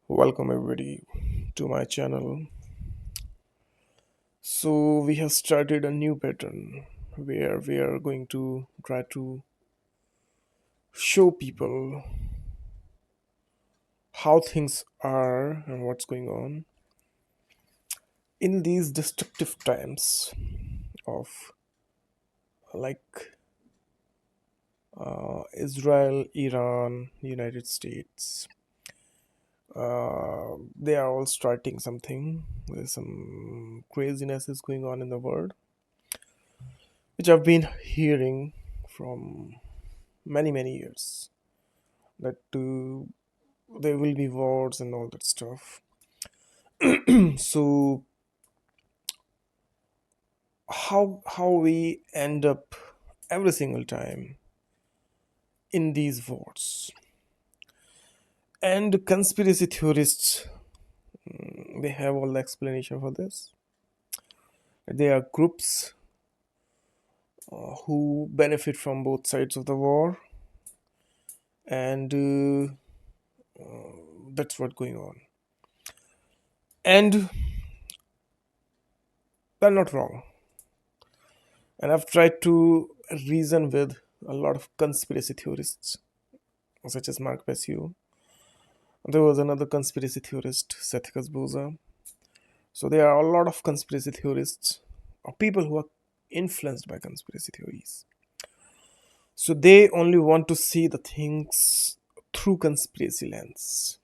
Welcome everybody to my channel. So we have started a new pattern where we are going to try to show people how things are and what's going on in these destructive times of like Israel, Iran, United States. They are all starting something. There's some craziness is going on in the world, which I've been hearing from many years that there will be wars and all that stuff. So how we end up every single time in these wars, and conspiracy theorists, they have all the explanation for this. There are groups who benefit from both sides of the war, and that's what's going on, and they're not wrong. And I've tried to reason with a lot of conspiracy theorists, such as Mark Passio. There was another conspiracy theorist, Seth Boza. So there are a lot of conspiracy theorists, or people who are influenced by conspiracy theories. So they only want to see the things through conspiracy lens.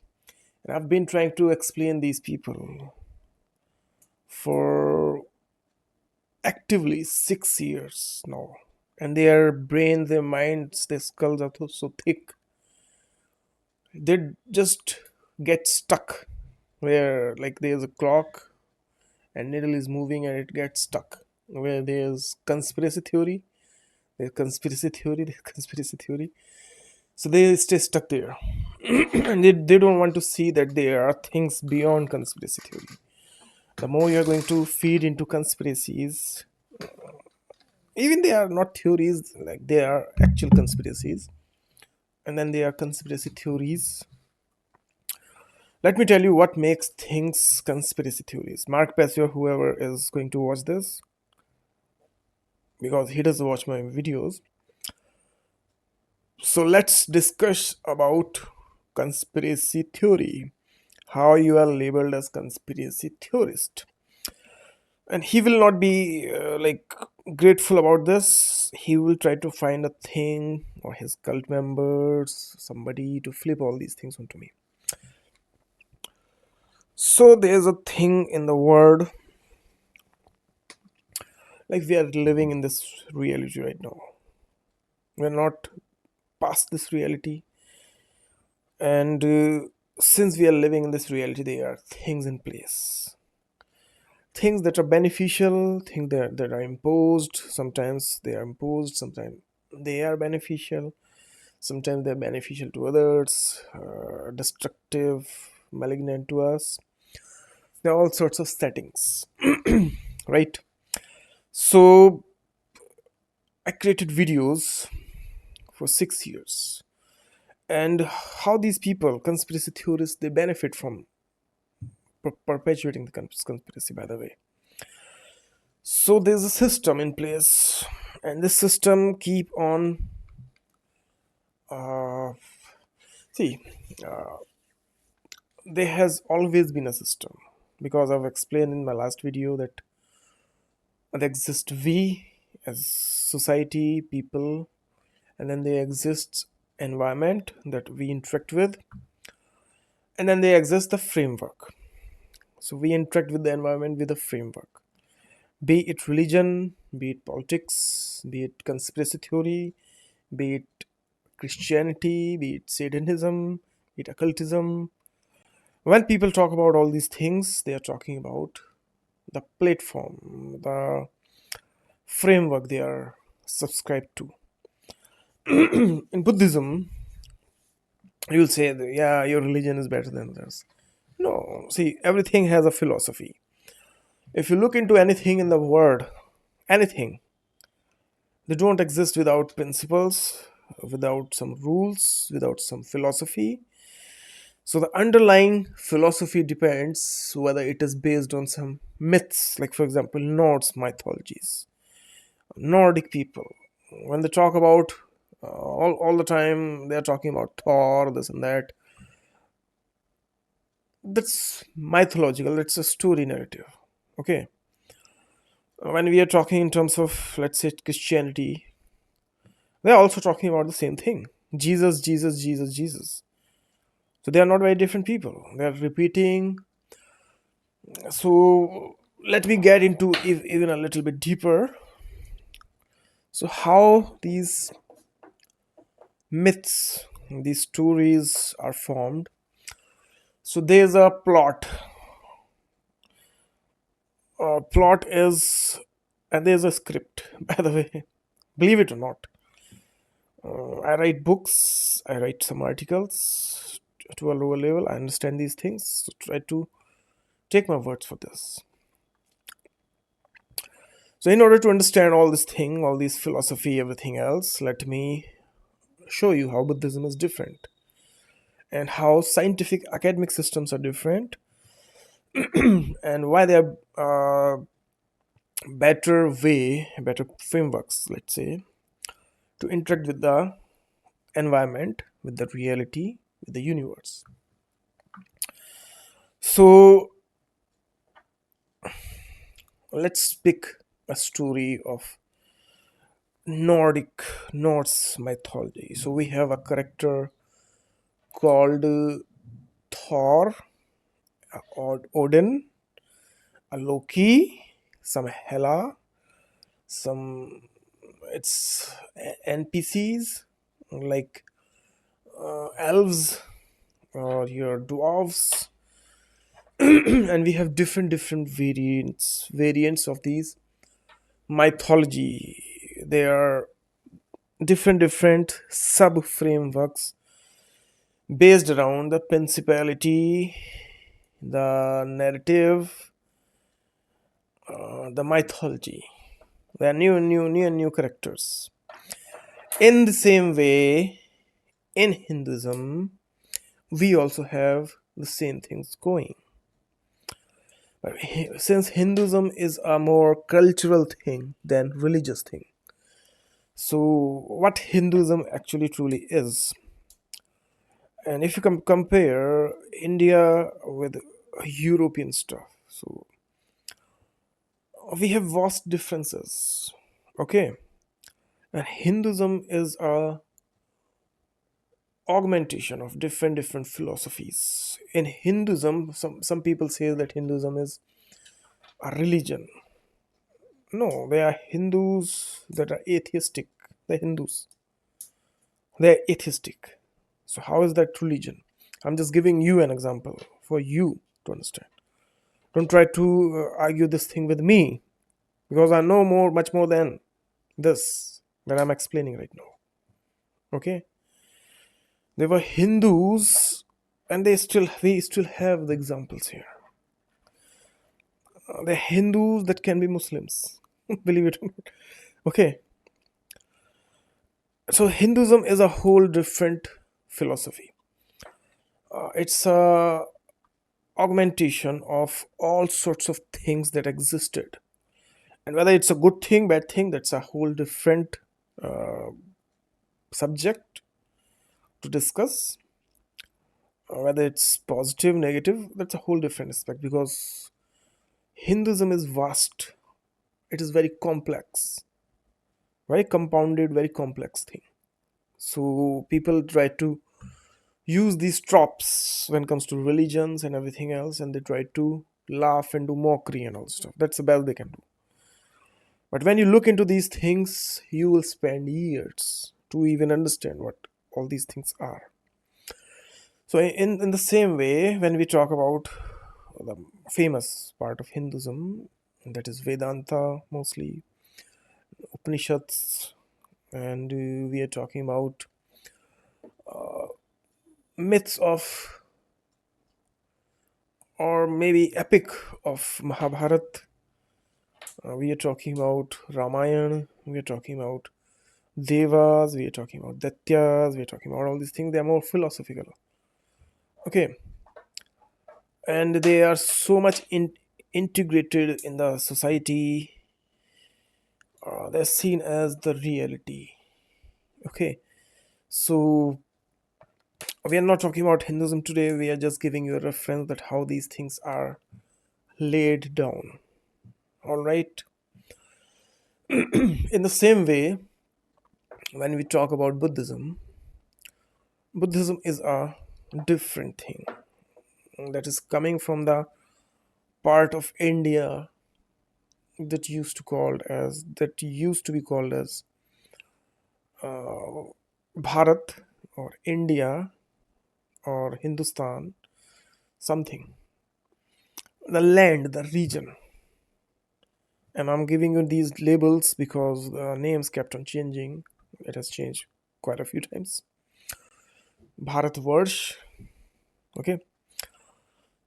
And I've been trying to explain these people for actively 6 years now. And their brains, their minds, their skulls are so thick. They just get stuck where, like, there's a clock and needle is moving and it gets stuck. Where there's conspiracy theory, there's conspiracy theory. So they stay stuck there. And they don't want to see that there are things beyond conspiracy theory. The more you're going to feed into conspiracies, even they are not theories, like they are actual conspiracies, and then they are conspiracy theories. Let me tell you what makes things conspiracy theories. Mark Passio, whoever is going to watch this, because he does watch my videos. So let's discuss about conspiracy theory. How you are labeled as conspiracy theorist. And he will not be grateful about this. He will try to find a thing or his cult members, somebody to flip all these things onto me. So there's a thing in the world, like we are living in this reality right now. We're not past this reality, and since we are living in this reality, there are things in place, things that are beneficial, things that are imposed. Sometimes they are imposed, sometimes they are beneficial, sometimes they're beneficial to others, destructive, malignant to us. There are all sorts of settings. Right? So I created videos for 6 years, and how these people, conspiracy theorists, they benefit from perpetuating the conspiracy, by the way. So there's a system in place, and this system keep on uh, see there has always been a system, because I've explained in my last video that there exist we as society, people, and then there exists environment that we interact with, and then there exists the framework. So we interact with the environment with a framework, be it religion, be it politics, be it conspiracy theory, be it Christianity, be it Satanism, be it occultism. When people talk about all these things, they are talking about the platform, the framework they are subscribed to. In Buddhism, you'll say that, yeah, your religion is better than others. No, see, everything has a philosophy. If you look into anything in the world, anything, they don't exist without principles, without some rules, without some philosophy. So the underlying philosophy depends whether it is based on some myths, like for example, Norse mythologies, Nordic people. When they talk about all the time, they are talking about Thor, this and that. That's mythological. That's a story narrative. Okay. When we are talking in terms of, let's say, Christianity, they are also talking about the same thing: Jesus, Jesus, Jesus, Jesus. So they are not very different people. They are repeating. So let me get into even a little bit deeper. So how these myths, these stories are formed. So there's a plot. Plot is, and there's a script. By the way, believe it or not, I write books. I write some articles to a lower level. I understand these things. So try to take my words for this. So in order to understand all this thing, all this philosophy, everything else, let me show you how Buddhism is different and how scientific academic systems are different and why they are better way, better frameworks, let's say, to interact with the environment, with the reality, with the universe. So let's pick a story of Nordic Norse mythology. So we have a character called Thor, or Odin, a Loki, some Hela, some it's NPCs like elves or your dwarves, and we have different variants of these mythology. There are different sub frameworks based around the principality, the narrative, the mythology. There are new characters. In the same way, in Hinduism, we also have the same things going. But since Hinduism is a more cultural thing than religious thing, so what Hinduism actually truly is, and if you compare India with European stuff, so we have vast differences. Okay, and Hinduism is a augmentation of different philosophies. In Hinduism, some people say that Hinduism is a religion. No, they are Hindus that are atheistic. The Hindus, they're atheistic. So how is that religion? I'm just giving you an example for you to understand. Don't try to argue this thing with me, because I know much more than this that I'm explaining right now. Okay, they were Hindus, and we still have the examples here. They're Hindus that can be Muslims. Believe it or not. Okay, so Hinduism is a whole different philosophy. It's a augmentation of all sorts of things that existed, and whether it's a good thing, bad thing, that's a whole different subject to discuss. Whether it's positive, negative, that's a whole different aspect, because Hinduism is vast. It is very complex, very compounded, very complex thing. So people try to use these tropes when it comes to religions and everything else, and they try to laugh and do mockery and all stuff. That's the best they can do. But when you look into these things, you will spend years to even understand what all these things are. So in the same way, when we talk about the famous part of Hinduism, that is Vedanta mostly, Upanishads, and we are talking about myths of, or maybe epic of Mahabharat. We are talking about Ramayana. We are talking about Devas. We are talking about Daityas. We are talking about all these things. They are more philosophical. Okay, and they are so much integrated in the society. They're seen as the reality. Okay, so we are not talking about Hinduism today. We are just giving you a reference that how these things are laid down. All right. In the same way, when we talk about Buddhism is a different thing that is coming from the part of India that used to be called as Bharat or India or Hindustan, something. The land, the region. And I'm giving you these labels because the names kept on changing. It has changed quite a few times. Bharatvarsh. Okay.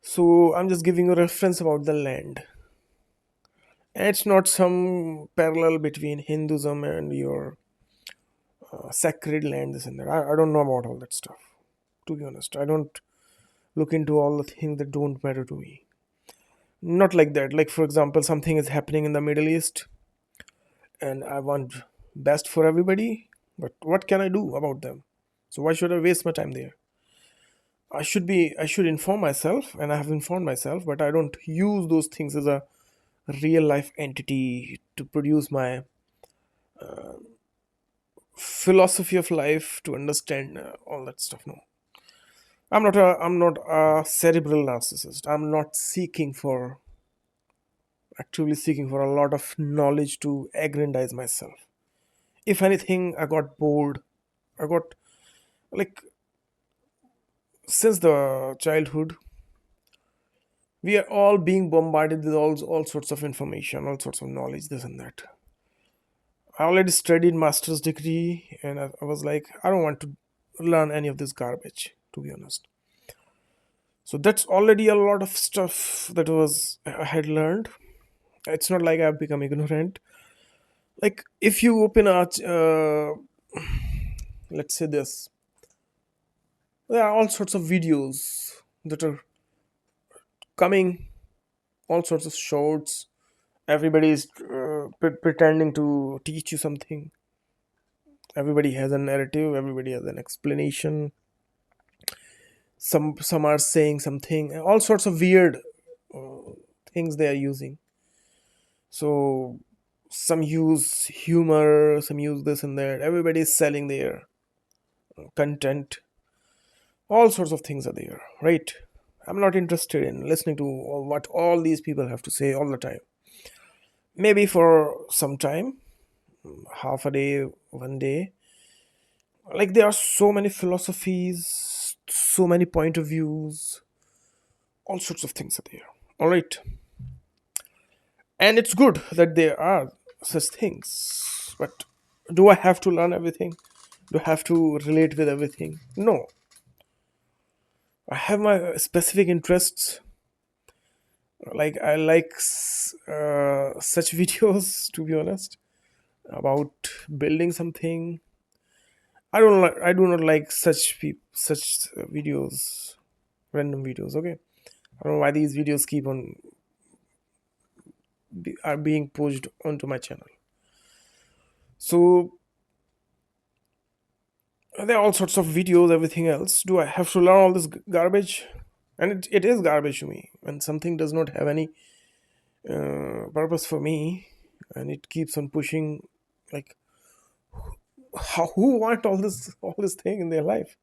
So I'm just giving you a reference about the land. And it's not some parallel between Hinduism and your sacred land, this and that. I don't know about all that stuff, to be honest. I don't look into all the things that don't matter to me. Not like that. Like, for example, something is happening in the Middle East and I want best for everybody, but what can I do about them? So why should I waste my time there? I should inform myself, and I have informed myself, but I don't use those things as a real life entity to produce my philosophy of life to understand all that stuff. No, I'm not a cerebral narcissist. I'm not seeking for actively seeking for a lot of knowledge to aggrandize myself. If anything, I got bored. I got like since the childhood, we are all being bombarded with all sorts of information, all sorts of knowledge, this and that. I already studied master's degree, and I was like, I don't want to learn any of this garbage, to be honest. So that's already a lot of stuff that was I had learned. It's not like I've become ignorant. Like if you open a, let's say this, there are all sorts of videos that are coming, all sorts of shorts. Everybody is pretending to teach you something. Everybody has a narrative. Everybody has an explanation. Some are saying something. All sorts of weird things they are using. So some use humor, some use this and that. Everybody is selling their content. All sorts of things are there, right? I'm not interested in listening to what all these people have to say all the time. Maybe for some time, half a day, one day. Like there are so many philosophies, so many point of views, all sorts of things are there. All right. And it's good that there are such things. But do I have to learn everything? Do I have to relate with everything? No. I have my specific interests. Like I like such videos, to be honest, about building something. I do not like such videos, random videos. Okay, I don't know why these videos keep on are being pushed onto my channel. So there are all sorts of videos, everything else. Do I have to learn all this garbage? And it is garbage to me. When something does not have any purpose for me, and it keeps on pushing, like who want all this thing in their life?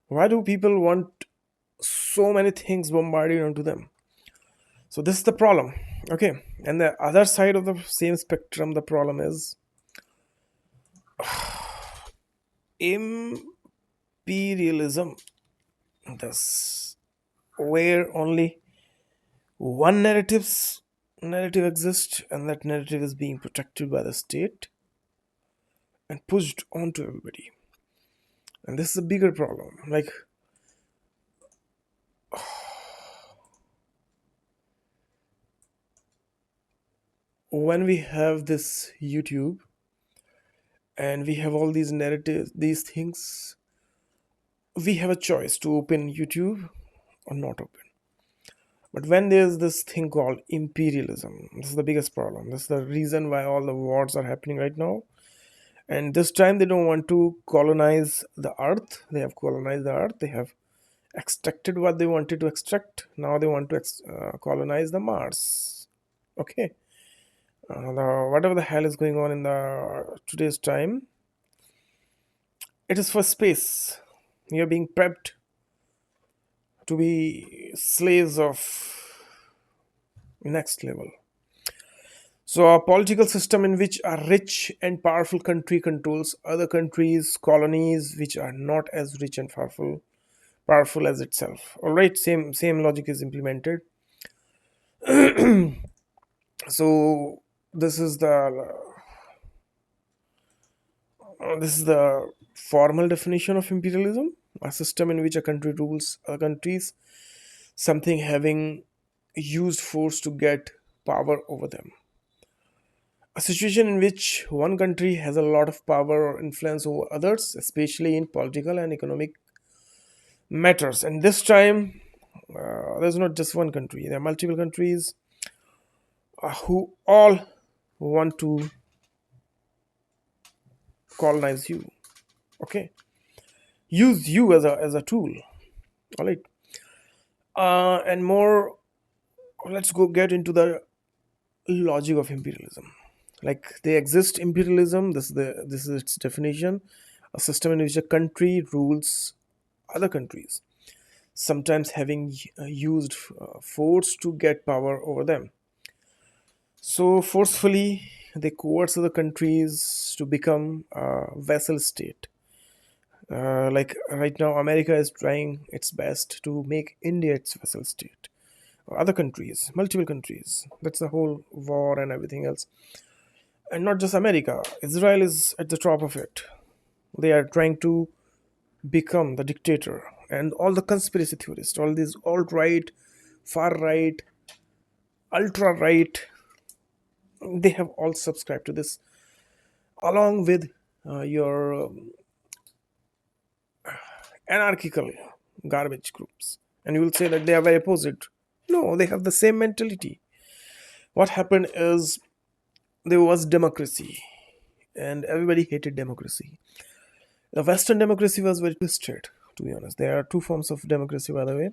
Why do people want so many things bombarded onto them? So this is the problem. Okay, and the other side of the same spectrum, the problem is imperialism. This where only one narrative exists, and that narrative is being protected by the state and pushed onto everybody. And this is a bigger problem. Like when we have this YouTube and we have all these narratives, these things, we have a choice to open YouTube or not open. But when there's this thing called imperialism, this is the biggest problem. This is the reason why all the wars are happening right now. And this time they don't want to colonize the earth. They have colonized the earth. They have extracted what they wanted to extract. Now they want to colonize the Mars. Okay. Whatever the hell is going on in the today's time, it is for space. You're being prepped to be slaves of next level. So, a political system in which a rich and powerful country controls other countries, colonies which are not as rich and powerful as itself. All right, same logic is implemented. So, this is the formal definition of imperialism: a system in which a country rules other countries, something having used force to get power over them. A situation in which one country has a lot of power or influence over others, especially in political and economic matters. And this time, there's not just one country, there are multiple countries who all want to colonize you. Okay, use you as a tool. All right, and more. Let's go get into the logic of imperialism. Like they exist imperialism. This is its definition: a system in which a country rules other countries, sometimes having used force to get power over them. So, forcefully, they coerce other countries to become a vassal state. Like right now, America is trying its best to make India its vassal state. Other countries, multiple countries. That's the whole war and everything else. And not just America, Israel is at the top of it. They are trying to become the dictator. And all the conspiracy theorists, all these alt right, far right, ultra right, they have all subscribed to this, along with your anarchical garbage groups. And you will say that they are very opposite. No, they have the same mentality. What happened is there was democracy, and everybody hated democracy. The Western democracy was very twisted, to be honest. There are two forms of democracy, by the way.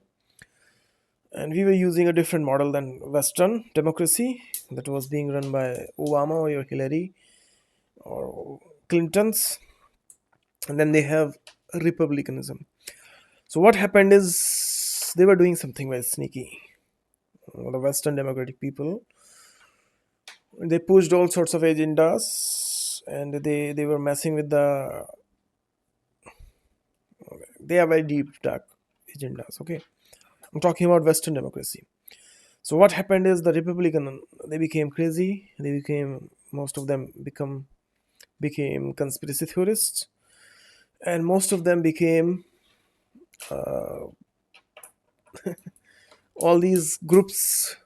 And we were using a different model than Western democracy that was being run by Obama or Hillary or Clinton's. And then they have republicanism. So what happened is they were doing something very sneaky. The Western democratic people, they pushed all sorts of agendas, and they were messing with they are very deep dark agendas. Okay, I'm talking about Western democracy. So what happened is the Republican, they became crazy. They became, most of them became conspiracy theorists, and most of them became all these groups,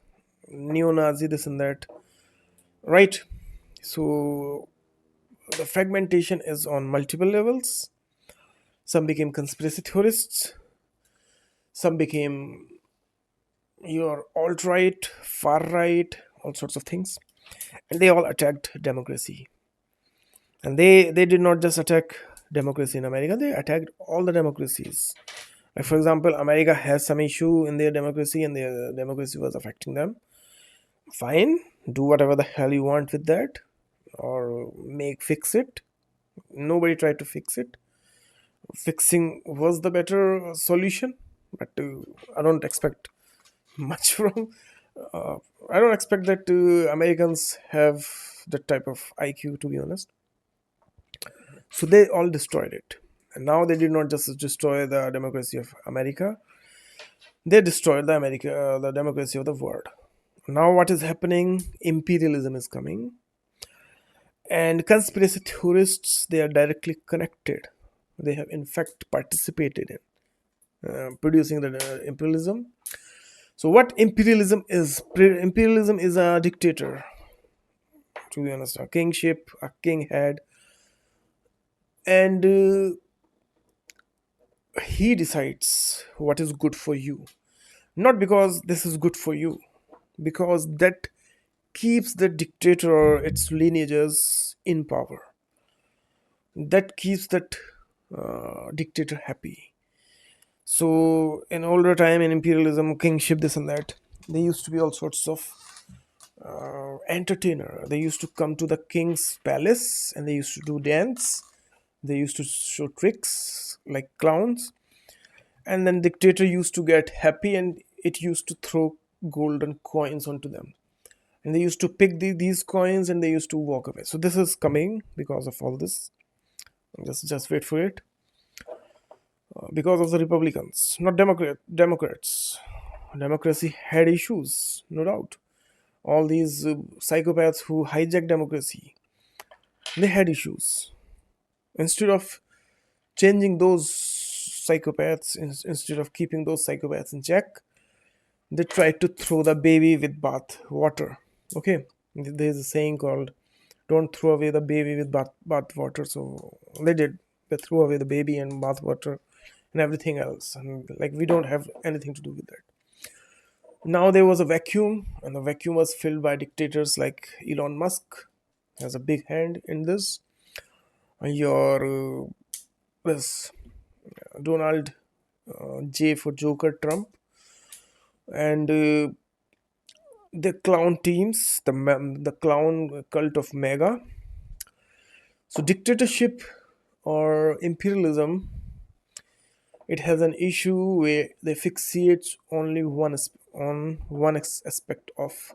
neo-Nazi, this and that, right? So the fragmentation is on multiple levels. Some became conspiracy theorists, some became your alt right, far right, all sorts of things, and they all attacked democracy. And they did not just attack democracy in America; they attacked all the democracies. Like for example, America has some issue in their democracy, and their democracy was affecting them. Fine, do whatever the hell you want with that, or fix it. Nobody tried to fix it. Fixing was the better solution, but I don't expect much from. Uh, I don't expect that Americans have that type of IQ, to be honest. So they all destroyed it. And now they did not just destroy the democracy of America; they destroyed the democracy of the world. Now what is happening? Imperialism is coming, and conspiracy theorists, they are directly connected. They have in fact participated in producing the imperialism. So what imperialism is? Imperialism is a dictator. To be honest, a kingship, a king head, and he decides what is good for you, not because this is good for you, because that keeps the dictator or its lineages in power, that keeps that dictator happy. So in older time, in imperialism, kingship, this and that, there used to be all sorts of entertainer. They used to come to the king's palace and they used to do dance. They used to show tricks like clowns, and then dictator used to get happy and it used to throw golden coins onto them. And they used to pick these coins and they used to walk away. So this is coming because of all this. Just wait for it. Because of the Republicans, not Democrats. Democracy had issues, no doubt. All these psychopaths who hijack democracy, they had issues. Instead of changing those psychopaths, instead of keeping those psychopaths in check, they tried to throw the baby with bath water. Okay, there's a saying called "Don't throw away the baby with bath water." So they did. They threw away the baby and bath water and everything else, and like we don't have anything to do with that. Now there was a vacuum, and the vacuum was filled by dictators like Elon Musk has a big hand in this. Your this Donald J for Joker Trump, and the clown teams, the clown cult of MAGA. So dictatorship or imperialism, it has an issue where they fixate only on one aspect of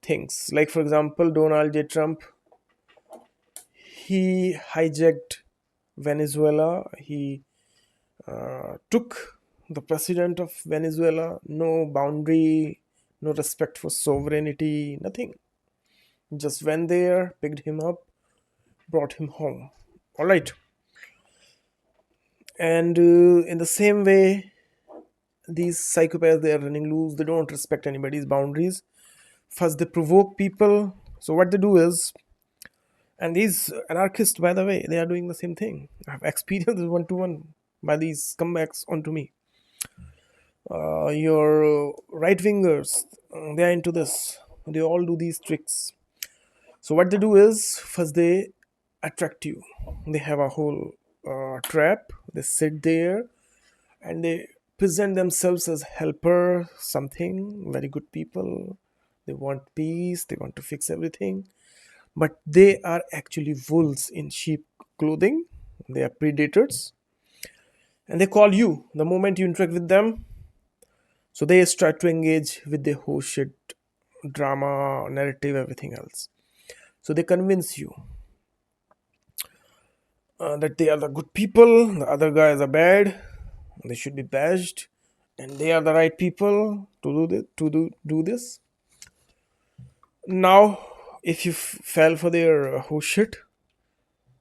things. Like for example, Donald J. Trump, he hijacked Venezuela. He took the president of Venezuela. No boundary, no respect for sovereignty, nothing. Just went there, picked him up, brought him home. All right. And in the same way, these psychopaths, they are running loose. They don't respect anybody's boundaries. First, they provoke people. So what they do is, and these anarchists, by the way, they are doing the same thing. I've experienced one to one by these comebacks onto me. Your right wingers, they are into this. They all do these tricks. So what they do is, first they attract you. They have a whole trap. They sit there and they present themselves as helper, something very good people. They want peace. They want to fix everything, but they are actually wolves in sheep clothing. They are predators, and they call you the moment you interact with them. So they start to engage with the whole shit, drama, narrative, everything else. So they convince you that they are the good people, the other guys are bad, they should be bashed, and they are the right people to do this. Now, if you fell for their whole shit,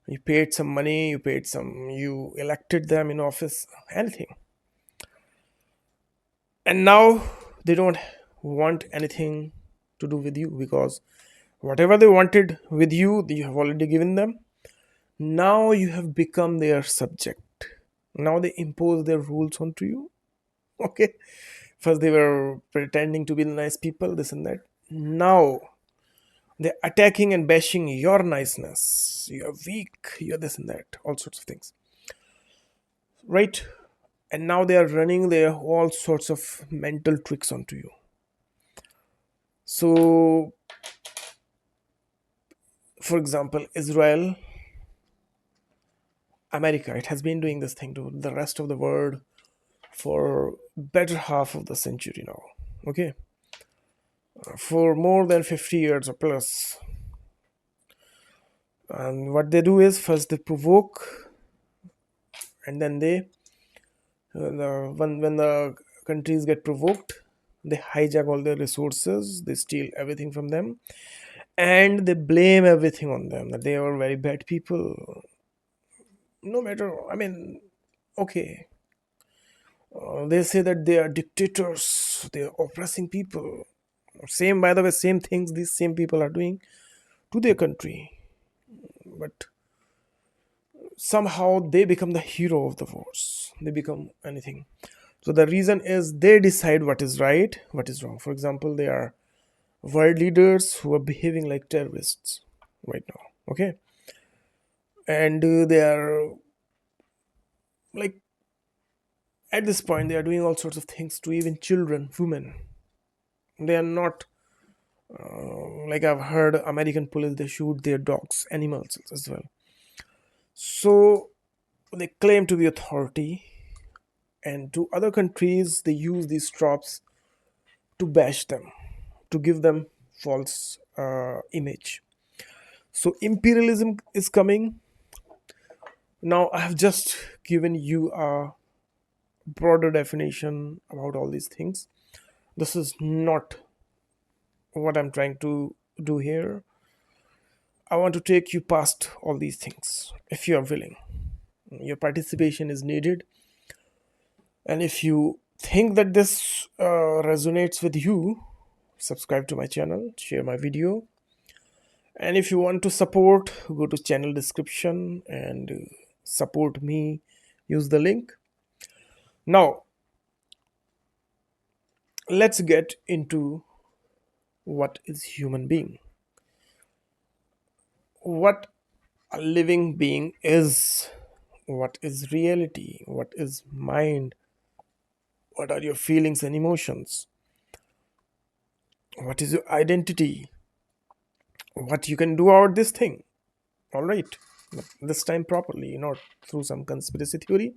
you paid some money, you elected them in office, anything, and now they don't want anything to do with you because whatever they wanted with you, you have already given them. Now you have become their subject. Now they impose their rules onto you. Okay. First they were pretending to be nice people, this and that. Now they're attacking and bashing your niceness. You're weak, you're this and that, all sorts of things. Right? And now they are running their all sorts of mental tricks onto you. So, for example, Israel, America, it has been doing this thing to the rest of the world for better half of the century now. Okay, for more than 50 years or plus. And what they do is first they provoke, and then when the countries get provoked, they hijack all their resources, they steal everything from them, and they blame everything on them, that they are very bad people. No matter, I mean, okay, they say that they are dictators, they are oppressing people. Same, by the way, same things these same people are doing to their country. But somehow they become the hero of the wars. They become anything. So the reason is they decide what is right, what is wrong. For example, they are world leaders who are behaving like terrorists right now. Okay, and they are like, at this point they are doing all sorts of things to even children, women. They are not like, I've heard American police, they shoot their dogs, animals as well. So they claim to be authority, and to other countries they use these tropes to bash them, to give them false image. So imperialism is coming. Now I have just given you a broader definition about all these things. This is not what I'm trying to do here. I want to take you past all these things if you are willing. Your participation is needed. And if you think that this resonates with you, subscribe to my channel, share my video. And if you want to support, go to channel description and support me. Use the link. Now, let's get into what is human being. What a living being is. What is reality? What is mind? What are your feelings and emotions? What is your identity? What you can do about this thing? All right, but this time properly, not through some conspiracy theory.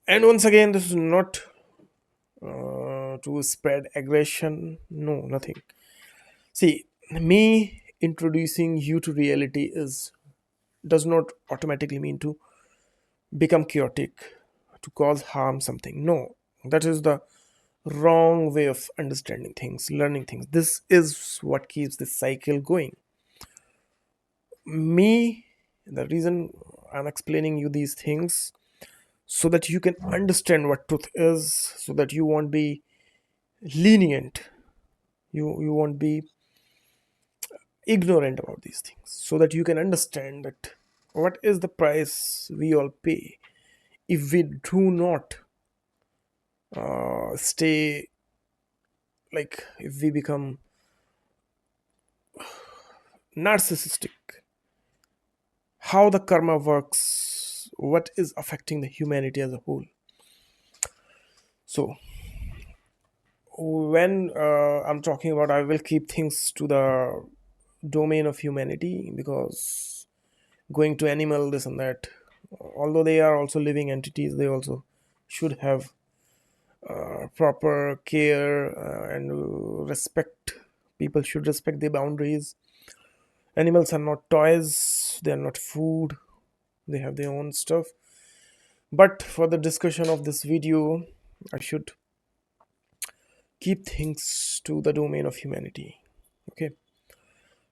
And once again, this is not to spread aggression. No, nothing. See, me introducing you to reality is does not automatically mean to become chaotic, to cause harm something. No, that is the wrong way of understanding things, learning things. This is what keeps this cycle going. Me, the reason I'm explaining you these things, so that you can understand what truth is, so that you won't be lenient, you won't be ignorant about these things, so that you can understand that what is the price we all pay if we do not stay, like, if we become narcissistic, how the karma works, what is affecting the humanity as a whole. So when I'm talking about, I will keep things to the domain of humanity, because going to animal, this and that, although they are also living entities, they also should have proper care and respect. People should respect their boundaries. Animals are not toys, they are not food, they have their own stuff. But for the discussion of this video, I should keep things to the domain of humanity. Okay,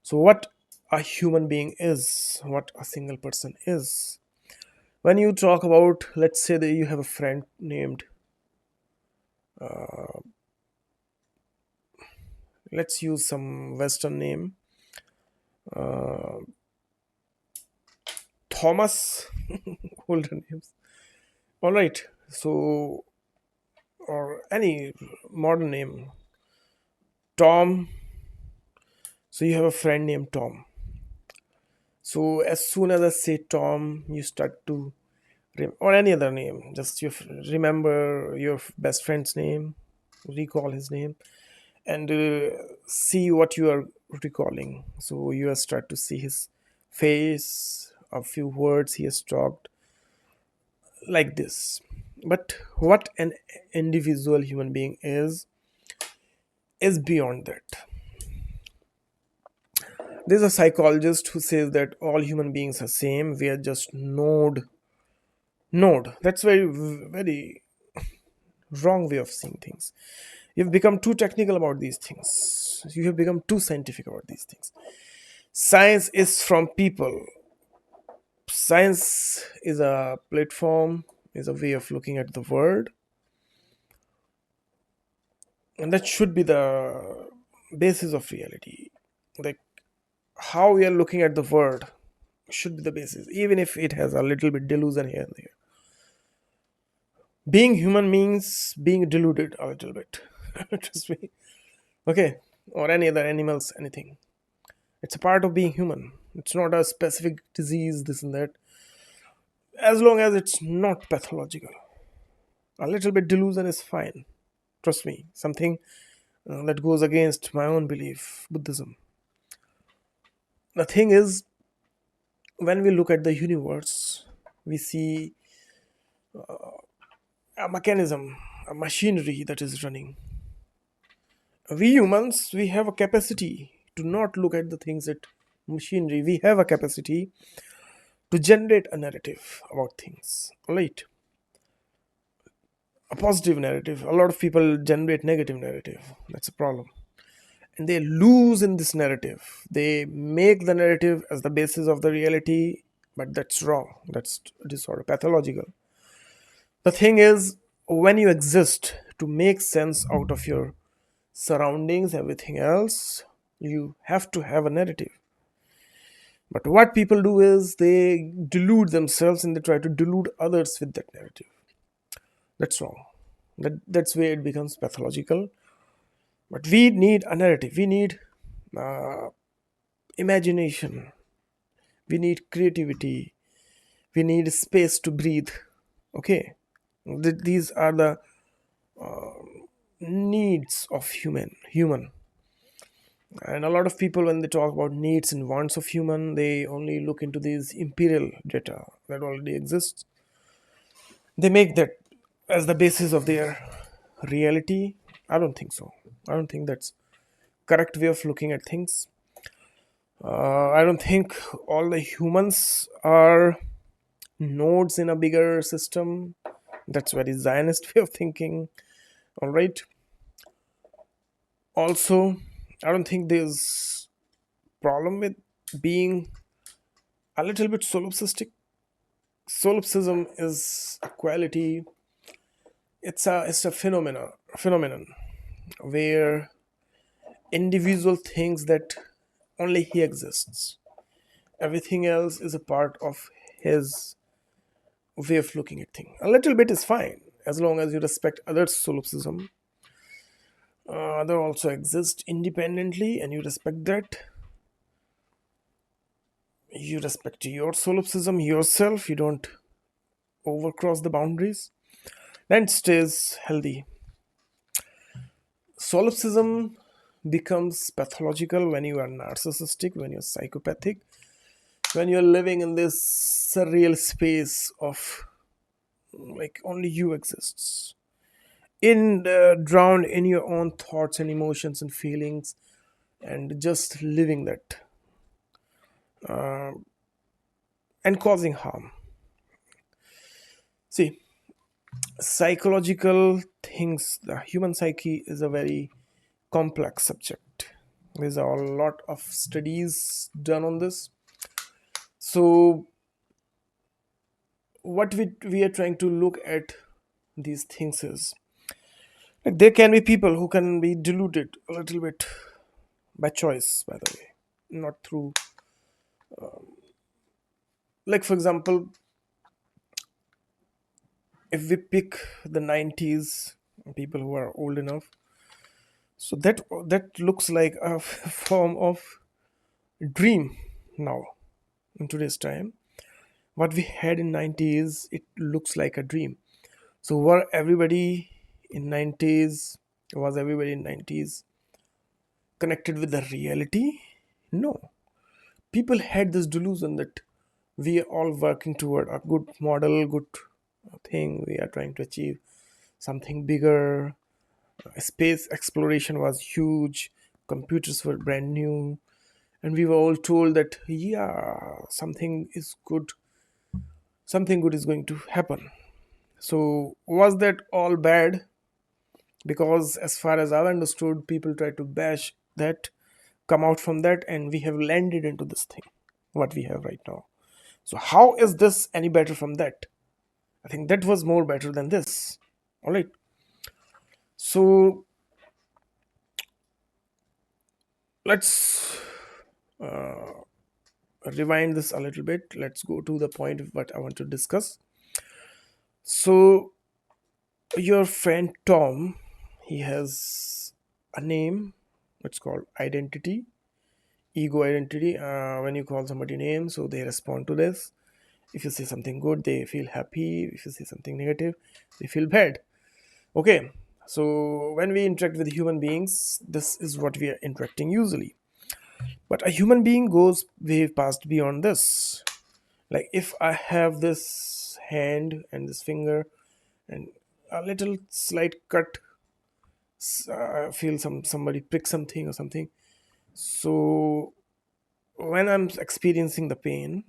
so what a human being is, what a single person is. When you talk about, let's say that you have a friend named, let's use some western name, Thomas. Older names, all right. So, or any modern name, Tom. So you have a friend named Tom. So as soon as I say Tom, you start to or any other name, just you remember your best friend's name, recall his name, and see what you are recalling. So you start to see his face, a few words he has talked, like this. But what an individual human being is beyond that. There's a psychologist who says that all human beings are same. We are just node. That's very wrong way of seeing things. You've become too technical about these things. You have become too scientific about these things. Science is from people. Science is a platform, is a way of looking at the world, and that should be the basis of reality. Like, how we are looking at the world, should be the basis, even if it has a little bit delusion here and there. Being human means being deluded a little bit. Trust me. Okay, or any other animals, anything. It's a part of being human. It's not a specific disease, this and that. As long as it's not pathological, a little bit delusion is fine. Trust me. Something that goes against my own belief, Buddhism. The thing is, when we look at the universe, we see a mechanism, a machinery that is running. We humans, we have a capacity to not look at the things at machinery. We have a capacity to generate a narrative about things, right? A positive narrative. A lot of people generate negative narrative. That's a problem. And they lose in this narrative. They make the narrative as the basis of the reality, but that's wrong. That's disorder, pathological. The thing is, when you exist to make sense out of your surroundings, everything else, you have to have a narrative. But what people do is they delude themselves and they try to delude others with that narrative. That's wrong. That's where it becomes pathological. But we need a narrative. We need uh, imagination. We need creativity. We need space to breathe. Okay, these are the needs of human. And a lot of people, when they talk about needs and wants of human, they only look into these imperial data that already exists. They make that as the basis of their reality. I don't think so. I don't think that's correct way of looking at things. I don't think all the humans are nodes in a bigger system. That's very Zionist way of thinking. All right. Also, I don't think there's problem with being a little bit solipsistic. Solipsism is a quality. It's a phenomenon where individual thinks that only he exists. Everything else is a part of his way of looking at things. A little bit is fine as long as you respect others' solipsism. Other also exist independently, and you respect that. You respect your solipsism yourself. You don't overcross the boundaries. Then it stays healthy. Solipsism becomes pathological when you are narcissistic, when you're psychopathic, when you're living in this surreal space of like only you exists, drowned in your own thoughts and emotions and feelings, and just living that and causing harm. See, psychological things, the human psyche is a very complex subject. There's a lot of studies done on this. So what we are trying to look at these things is like there can be people who can be deluded a little bit by choice, by the way, not through, like for example, if we pick the 90s, people who are old enough, so that looks like a form of dream now in today's time. What we had in 90s, it looks like a dream. So were everybody in 90s, was everybody in 90s connected with the reality? No. People had this delusion that we are all working toward a good model, good thing. We are trying to achieve something bigger. Space exploration was huge. Computers were brand new. And we were all told that, yeah, something good is going to happen. So, was that all bad? Because, as far as I've understood, people try to bash that, come out from that, and we have landed into this thing, what we have right now. So, how is this any better from that? I think that was more better than this. All right. So, let's rewind this a little bit. Let's go to the point of what I want to discuss. So, your friend Tom, he has a name. It's called identity, ego identity. When you call somebody name, so they respond to this. If you say something good, they feel happy. If you say something negative, they feel bad. Okay, so when we interact with human beings, this is what we are interacting usually. But a human being goes way past beyond this. Like if I have this hand and this finger and a little slight cut, I feel somebody prick something or something. So when I'm experiencing the pain,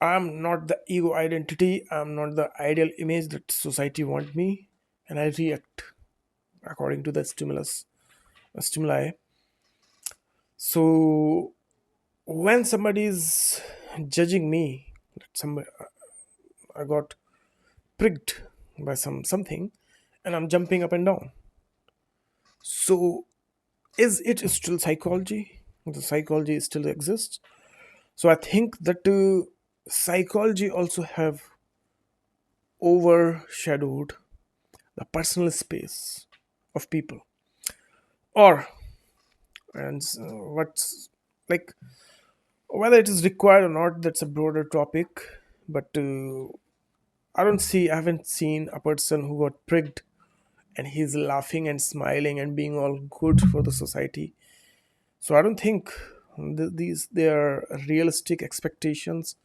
I'm not the ego identity. I'm not the ideal image that society want me, and I react according to the stimuli. So when somebody is judging me, somebody I got pricked by something, and I'm jumping up and down. So is it still psychology? The psychology still exists. So I think that psychology also have overshadowed the personal space of people, or and what's like whether it is required or not. That's a broader topic, but I haven't seen a person who got pricked and he's laughing and smiling and being all good for the society. So I don't think these they are realistic expectations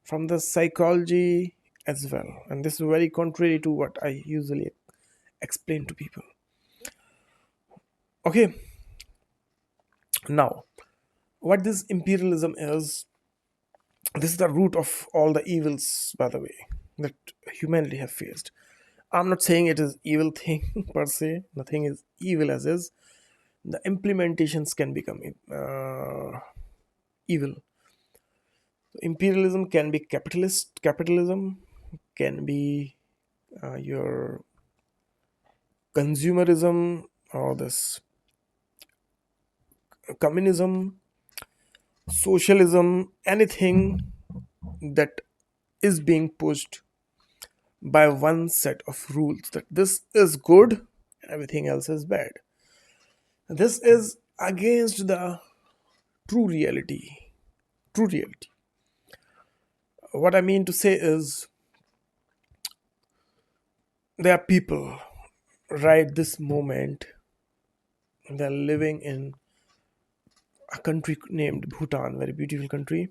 from the psychology as well, and this is very contrary to what I usually explain to people. Okay, now what this imperialism is, this is the root of all the evils, by the way, that humanity have faced. I'm not saying it is evil thing per se. Nothing is evil as is. The implementations can become evil. Imperialism can be capitalist. Capitalism can be your consumerism, or this communism, socialism, anything that is being pushed by one set of rules that this is good and everything else is bad. This is against the true reality. True reality. What I mean to say is, there are people right this moment, they're living in a country named Bhutan, very beautiful country,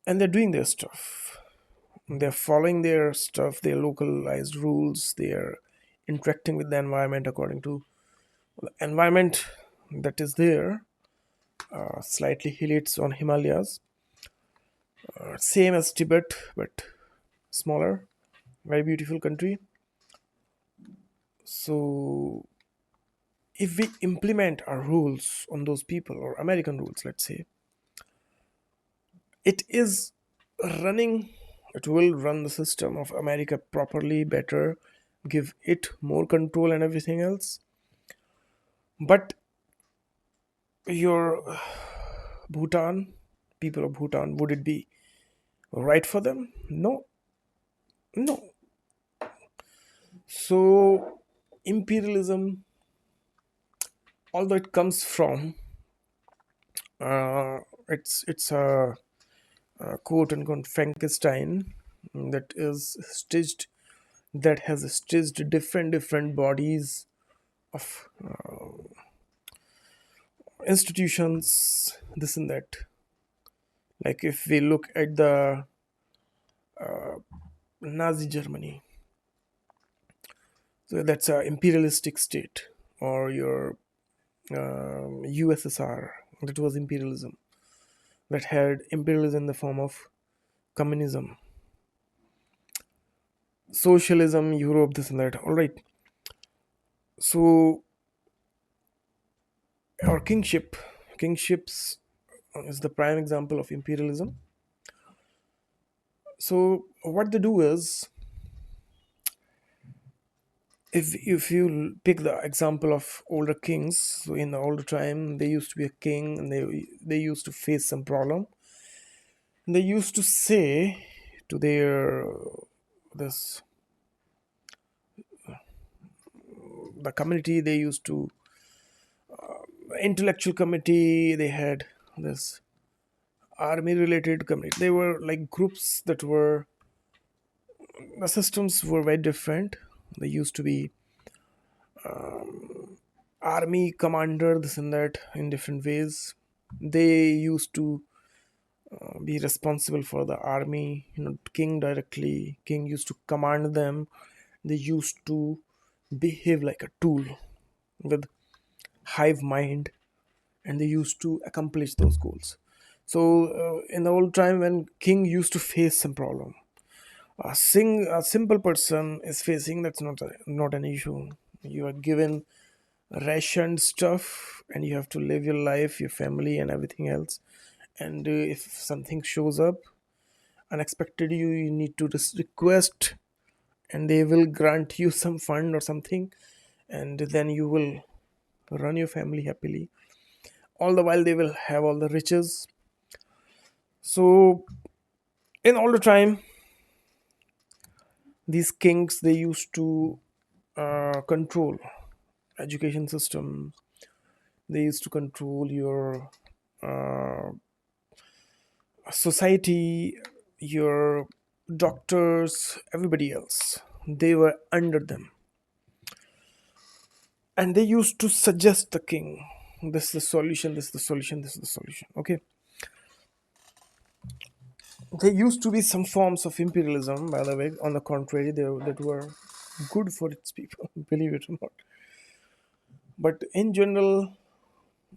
and they're doing their stuff. They're following their stuff, their localized rules, they're interacting with the environment according to the environment that is there. Slightly hilly, it's on Himalayas, same as Tibet, but smaller. Very beautiful country. So if we implement our rules on those people, or American rules, let's say, it is running, it will run the system of America properly, better, give it more control and everything else. But your Bhutan, people of Bhutan, would it be right for them? No, no. So imperialism, although it comes from uh, it's a quote unquote Frankenstein that is stitched, that has stitched different bodies of institutions, this and that. Like if we look at the Nazi Germany, so that's a imperialistic state, or your USSR, that was imperialism, that had imperialism in the form of communism, socialism, Europe, this and that. All right. So our kingships is the prime example of imperialism. So what they do is, If you pick the example of older kings, so in the older time they used to be a king, and they used to face some problem. And they used to say to their this the community, they used to intellectual committee, they had this army related community. They were like groups that were, the systems were very different. They used to be army commander, this and that, in different ways. They used to be responsible for the army, king directly. King used to command them. They used to behave like a tool with hive mind, and they used to accomplish those goals. So in the old time, when king used to face some problem, a simple person is facing, that's not an issue. You are given rationed stuff, and you have to live your life, your family, and everything else. And if something shows up unexpected, you need to request, and they will grant you some fund or something, and then you will run your family happily. All the while they will have all the riches. So in all the time, these kings, they used to control education system. They used to control your uh, society, your doctors, everybody else. They were under them, and they used to suggest the king, this is the solution, this is the solution, this is the solution. Okay. There used to be some forms of imperialism, by the way, on the contrary, that were good for its people, believe it or not. But in general,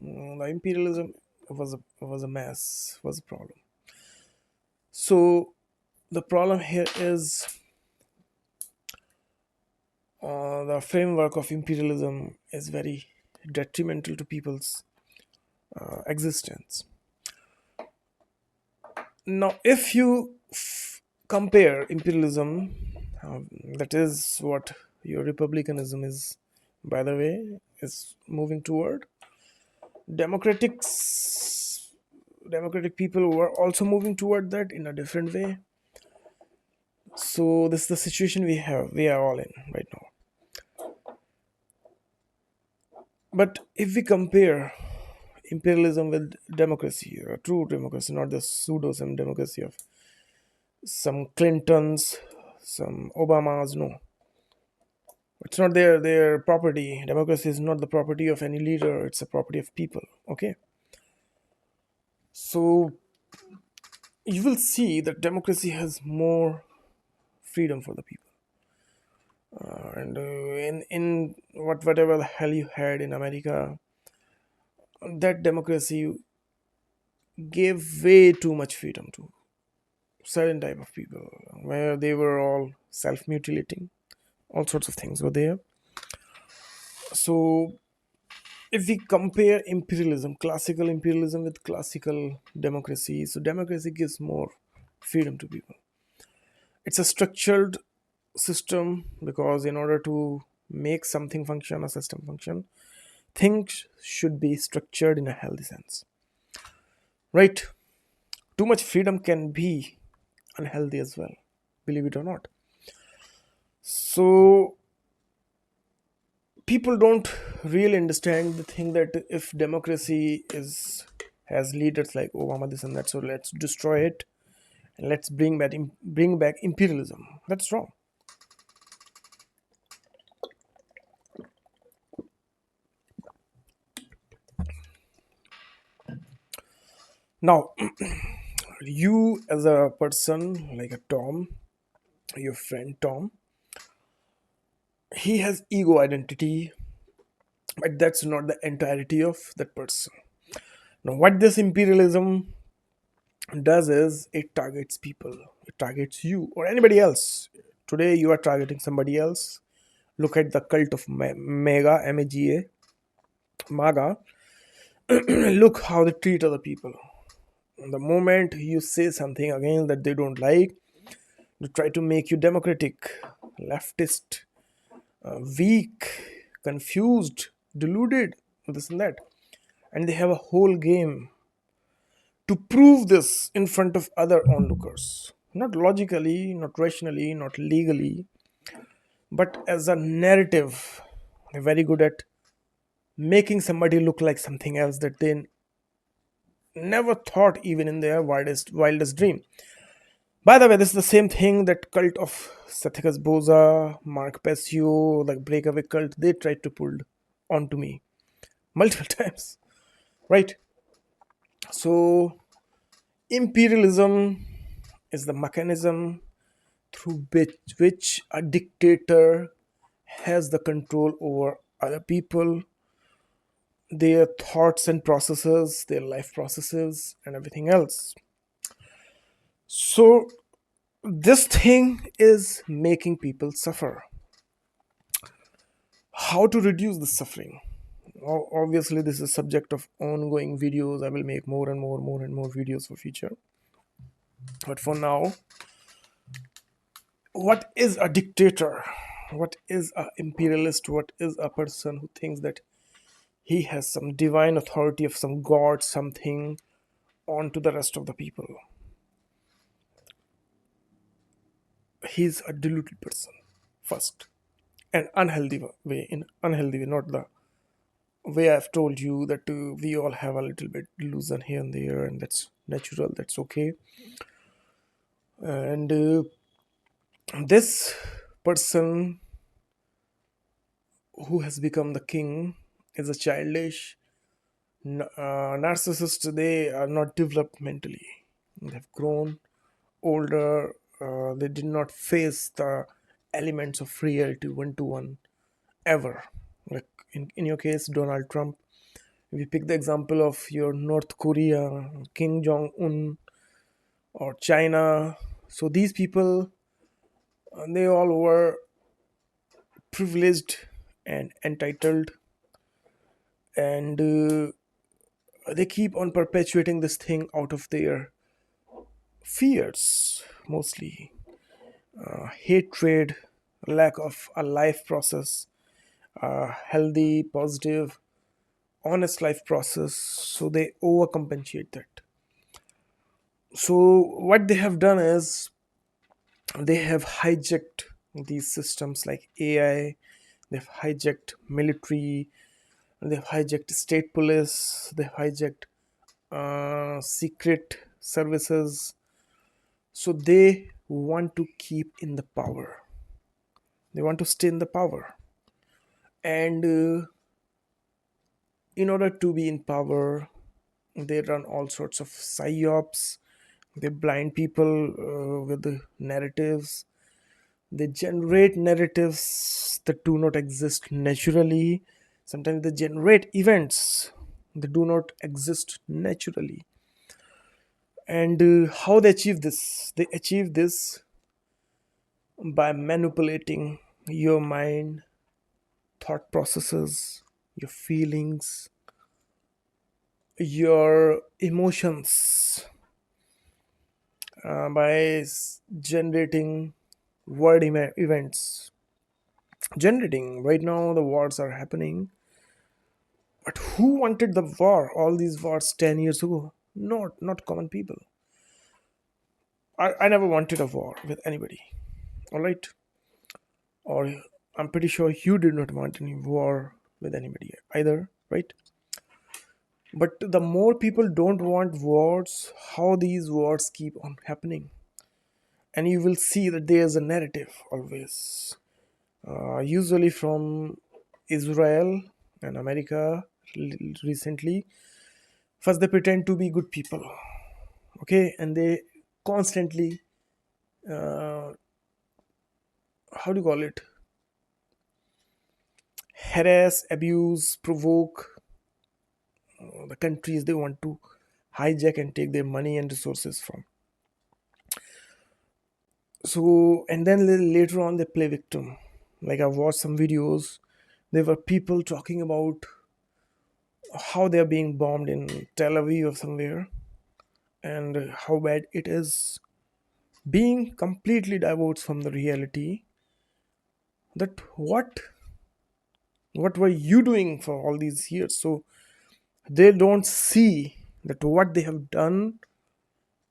the imperialism was a mess, was a problem. So the problem here is the framework of imperialism is very detrimental to people's existence. Now, if you compare imperialism, that is what your republicanism is, by the way, is moving toward. Democratics, democratic people were also moving toward that in a different way. So this is the situation we are all in right now. But if we compare imperialism with democracy, a true democracy, not the pseudo some democracy of some Clintons, some Obamas, no. It's not their property. Democracy is not the property of any leader, it's a property of people. Okay. So you will see that democracy has more freedom for the people. And in whatever the hell you had in America, that democracy gave way too much freedom to certain type of people, where they were all self-mutilating. All sorts of things were there. So if we compare imperialism, classical imperialism, with classical democracy, so democracy gives more freedom to people. It's a structured system, because in order to make something function, a system function, things should be structured in a healthy sense, right? Too much freedom can be unhealthy as well, believe it or not. So people don't really understand the thing that if democracy is has leaders like Obama, this and that, so let's destroy it and let's bring back imperialism. That's wrong. Now, you as a person, like a Tom, your friend Tom, he has ego identity, but that's not the entirety of that person. Now, what this imperialism does is it targets people, it targets you or anybody else. Today, you are targeting somebody else. Look at the cult of MAGA, MAGA, MAGA. Look how they treat other people. The moment you say something again that they don't like, they try to make you democratic, leftist, weak, confused, deluded, this and that. And they have a whole game to prove this in front of other onlookers. Not logically, not rationally, not legally, but as a narrative. They're very good at making somebody look like something else that they never thought even in their wildest dream. By the way, this is the same thing that cult of Sathyakas Boza, Mark Passio, like breakaway cult, they tried to pull onto me multiple times. Right? So imperialism is the mechanism through which a dictator has the control over other people, their thoughts and processes, their life processes, and everything else. So, this thing is making people suffer. How to reduce the suffering? Obviously, this is subject of ongoing videos. I will make more and more videos for future. But for now, what is a dictator? What is a imperialist? What is a person who thinks that he has some divine authority of some god, something onto the rest of the people? He's a deluded person first, an unhealthy way, in unhealthy way, not the way I've told you that we all have a little bit delusion here and there, and that's natural, that's okay. And this person who has become the king is a childish narcissist. They are not developed mentally. They've grown older. They did not face the elements of reality one to one ever. Like in your case, Donald Trump. If you pick the example of your North Korea, Kim Jong Un, or China, so these people, they all were privileged and entitled, and they keep on perpetuating this thing out of their fears, mostly hatred, lack of a life process, healthy, positive, honest life process. So they overcompensate that. So what they have done is they have hijacked these systems like AI, they've hijacked military, they've hijacked state police, they've hijacked secret services. So they want to keep in the power. They want to stay in the power. And in order to be in power, they run all sorts of psyops. They blind people with the narratives. They generate narratives that do not exist naturally. Sometimes they generate events that do not exist naturally. And how they achieve this? They achieve this by manipulating your mind, thought processes, your feelings, your emotions, by generating events. Generating right now, the wars are happening. But who wanted the war? All these wars 10 years ago? Not common people. I never wanted a war with anybody. All right, or I'm pretty sure you did not want any war with anybody either, right? But the more people don't want wars, how these wars keep on happening. And you will see that there's a narrative always, usually from Israel and America recently. First, they pretend to be good people, okay, and they constantly, how do you call it, harass, abuse, provoke the countries they want to hijack and take their money and resources from. So, and then later on, they play victim. Like I've watched some videos, there were people talking about how they're being bombed in Tel Aviv or somewhere, and how bad it is. Being completely divorced from the reality, that what were you doing for all these years? So they don't see that what they have done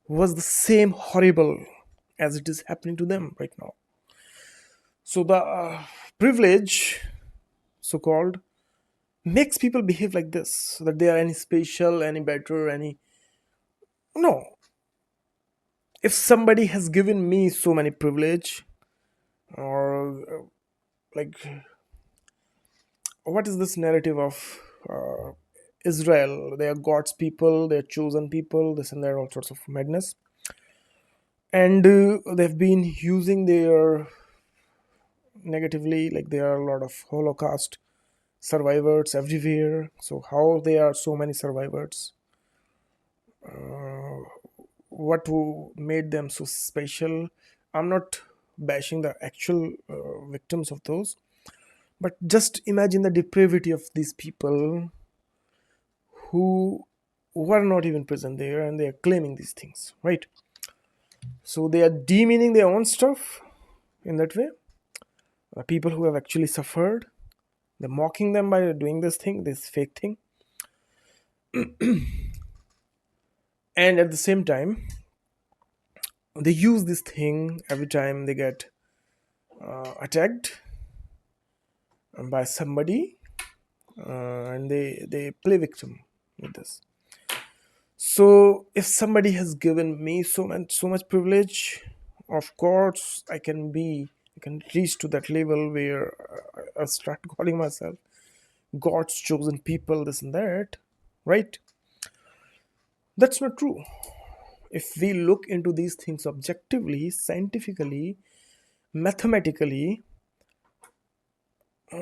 was the same horrible as it is happening to them right now. So the privilege, so called, makes people behave like this, so that they are any special, any better, any. No. If somebody has given me so many privilege, or like, what is this narrative of uh, Israel? They are God's people, they are chosen people, this and that, all sorts of madness. And they've been using their negatively, like there are a lot of Holocaust survivors everywhere. So how they are so many survivors? Made them so special? I'm not bashing the actual victims of those, but just imagine the depravity of these people who were not even present there, and they are claiming these things, right? So they are demeaning their own stuff in that way. People who have actually suffered, they're mocking them by doing this thing, this fake thing. And at the same time, they use this thing every time they get attacked by somebody, and they play victim with this. So if somebody has given me so much privilege, of course I can reach to that level where I start calling myself God's chosen people, this and that, right? That's not true. If we look into these things objectively, scientifically, mathematically,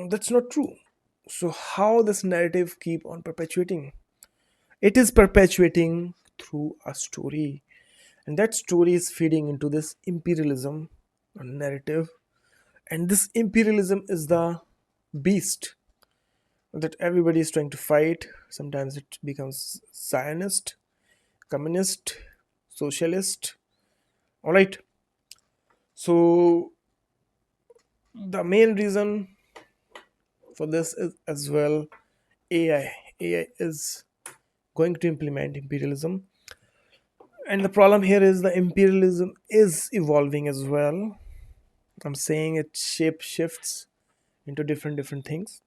that's not true. So how this narrative keep on perpetuating? It is perpetuating through a story, and that story is feeding into this imperialism narrative. And this imperialism is the beast that everybody is trying to fight. Sometimes it becomes Zionist, communist, socialist. All right. So the main reason for this is as well AI. AI is going to implement imperialism, and the problem here is the imperialism is evolving as well. I'm saying it shape shifts into different things.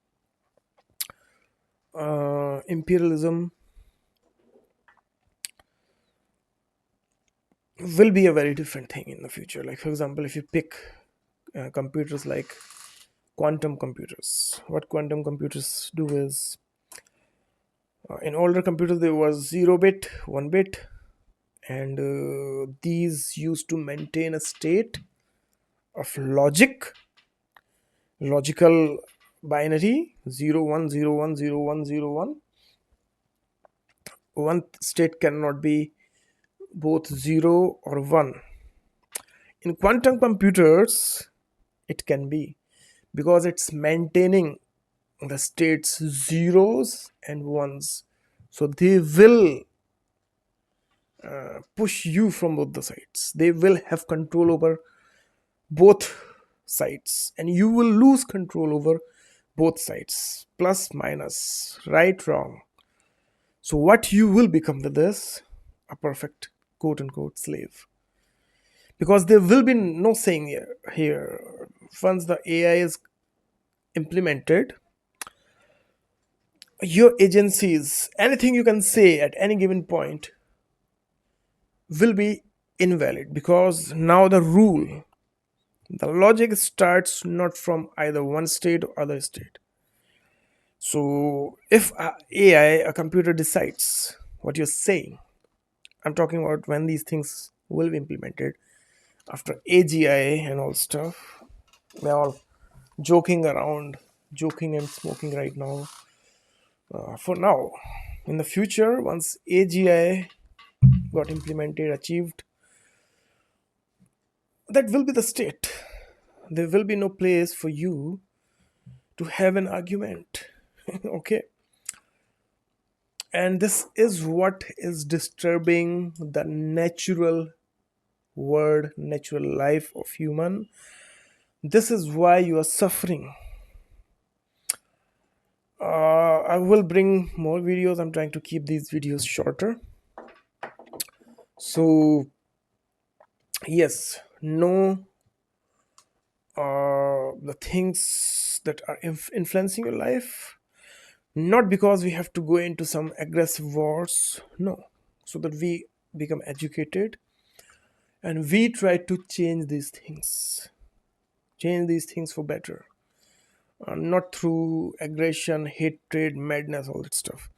Imperialism will be a very different thing in the future. Like, for example, if you pick computers like quantum computers, what quantum computers do is, in older computers there was 0 bit, 1 bit, and these used to maintain a state of logical binary, 0 1 0 1 0 1 0 1. One state cannot be both 0 or 1. In quantum computers it can be, because it's maintaining the states zeros and ones, so they will push you from both the sides. They will have control over both sides, and you will lose control over both sides, plus minus, right, wrong. So what you will become with this, a perfect quote unquote slave, because there will be no saying here. Once the AI is implemented, your agencies, anything you can say at any given point will be invalid, because now the logic starts not from either one state or other state. So if a computer decides what you're saying, I'm talking about when these things will be implemented after AGI and all stuff. They're all joking around, joking and smoking right now. For now, in the future, once AGI got implemented, achieved, that will be the state. There will be no place for you to have an argument. Okay. And this is what is disturbing the natural world, natural life of human, This is why you are suffering. I will bring more videos. I'm trying to keep these videos shorter. So, yes, know the things that are influencing your life, not because we have to go into some aggressive wars, no, so that we become educated and we try to change these things for better, not through aggression, hatred, madness, all that stuff,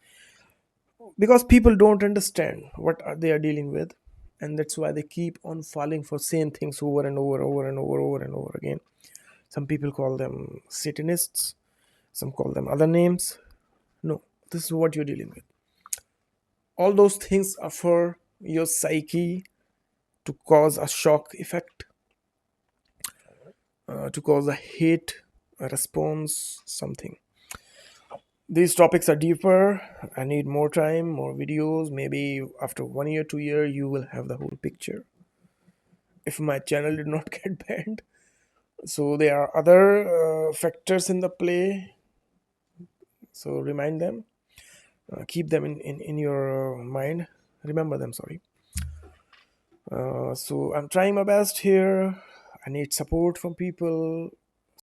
because people don't understand what they are dealing with, and that's why they keep on falling for same things over and over again. Some people call them satanists, some call them other names. No, this is what you're dealing with. All those things are for your psyche to cause a shock effect, to cause a hate, a response, something. These topics are deeper. I need more time, more videos. Maybe after 1 year, 2 year, you will have the whole picture. If my channel did not get banned, so there are other factors in the play. So remind them, keep them in your mind. Remember them. Sorry. So I'm trying my best here. I need support from people.